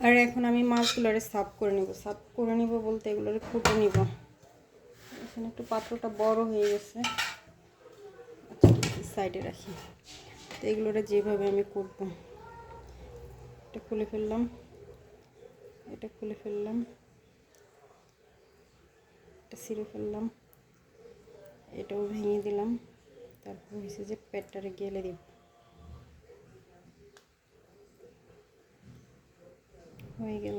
আর এখন আমি মাছগুলোরে সাফ করে নিব। সাফ করে নিব বলতে এগুলোরে কুটে নিব। এখানে একটু পাত্রটা বড় হয়ে গেছে, আচ্ছা সাইডে রাখি। তো এগুলোরে যেভাবে আমি কুটবো, এটা খুলে ফেললাম, এটা খুলে ফেললাম, এটা ছিঁড়ে ফেললাম, এটাও ভেঙে দিলাম। তারপর হয়েছে যে পেটটারে গেলে দিব, হয়ে গেল।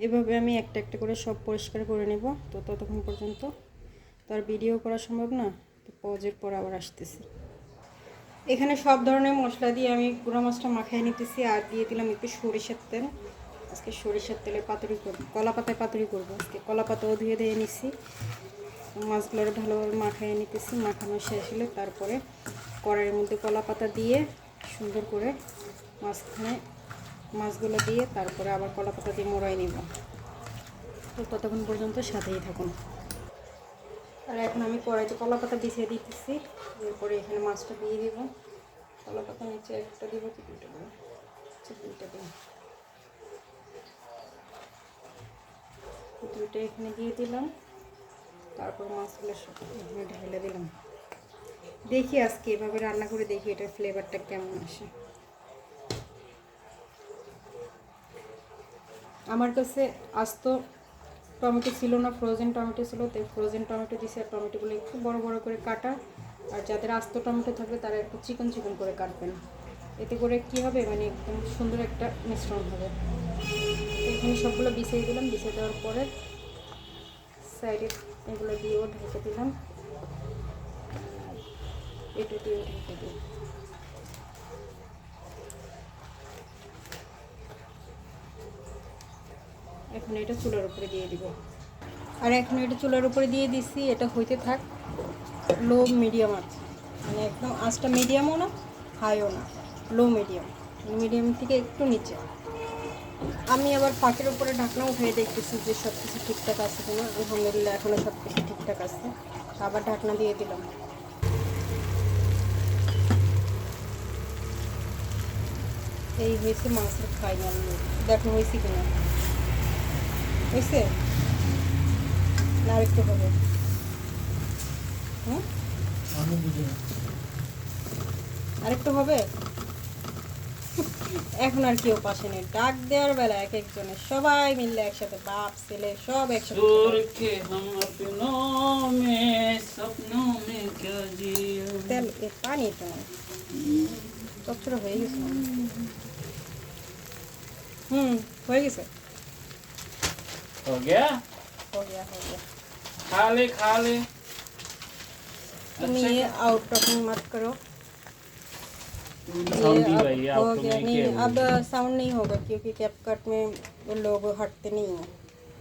এভাবে আমি একটা একটা করে সব পরিষ্কার করে নেব। তো ততক্ষণ পর্যন্ত তো আর ভিডিও করা সম্ভব না, তো পজের পর আবার আসতেছি। এখানে সব ধরনের মশলা দিয়ে আমি গুঁড়া মাছটা মাখিয়ে নিতেছি, আর দিয়ে দিলাম একটু সরিষার তেল। আজকে সরিষার তেলে পাতুরি করব, কলা পাতায় পাতুরি করবো আজকে। কলা পাতাও ধুয়ে দিয়ে নিছি, মাছগুলো ভালোভাবে মাখিয়ে নিতেছি। মাখানো শেষ হলে তারপরে কড়াইয়ের মধ্যে কলা পাতা দিয়ে সুন্দর করে মাঝখানে মাছগুলো দিয়ে তারপরে আবার কলা পাতা দিয়ে মোড়াই নিব। তো ততক্ষণ পর্যন্ত সাথেই থাকুন। আর এখন আমি কড়াইতে কলা পাতা বিছিয়ে দিতেছি, এরপরে এখানে মাছটা দিয়ে দিব। কলা পাতা নিচে একটা দিব কি দুটো দেবো, আচ্ছা দুইটা দেবো, দুইটা এখানে দিয়ে দিলাম। তারপর মাছগুলো সব এখানে ঢেলে দিলাম। দেখি আজকে এভাবে রান্না করে দেখি এটার ফ্লেভারটা কেমন আসে। আমার কাছে আস্ত টমেটো ছিল না, ফ্রোজেন টমেটো ছিল, তাই ফ্রোজেন টমেটো দিয়েছি। আর টমেটোগুলো একটু বড় বড় করে কাটা। আর যাদের আস্ত টমেটো থাকবে তারা একটু চিকন চিকন করে কাটবেন। এতে করে কি হবে, মানে একদম সুন্দর একটা মিশ্রণ হবে। এখানে সবগুলো বিছিয়ে দিলাম। বিছিয়ে দেওয়ার পরে সাইডে এগুলো দিয়েও ঢেকে দিলাম, এটা দিয়েও ঢেকে দিই। এখন এটা চুলার উপরে দিয়ে দিব। আর এখন এটা চুলার উপরে দিয়ে দিচ্ছি, এটা হইতে থাক। লো মিডিয়াম আছে, মানে একদম আঁচটা মিডিয়ামও না হাইও না, লো মিডিয়াম, মিডিয়াম থেকে একটু নিচে। আমি আবার ফাঁকের উপরে ঢাকনা উঠিয়ে দেখতেছি যে সব কিছু ঠিকঠাক আছে কিনা। আলহামদুলিল্লাহ এখনও সব কিছু ঠিকঠাক আছে। আবার ঢাকনা দিয়ে দিলাম। এই হয়েছে মাছের ফাইনাল লুক। দেখো হয়েছে কিনা, হয়েছে না আরেকটু হবে? হুম, আরেকটু হবে। এখন আর কেউ পাশে নেই, ডাক দেওয়ার বেলা এক একজনের সবাই মিললে একসাথে, বাপ ছেলে সব একসাথে। তেল এ পানি তো না, চচ্চড়া হয়ে গেছে। হয়ে গেছে। हो गया हो गया हो गया। खा ले तुम ये आउट टॉकिंग मत करो, साउंड ये अब हो गया नहीं, अब साउंड नहीं होगा क्योंकि कैपकट में लोग हटते नहीं हैं।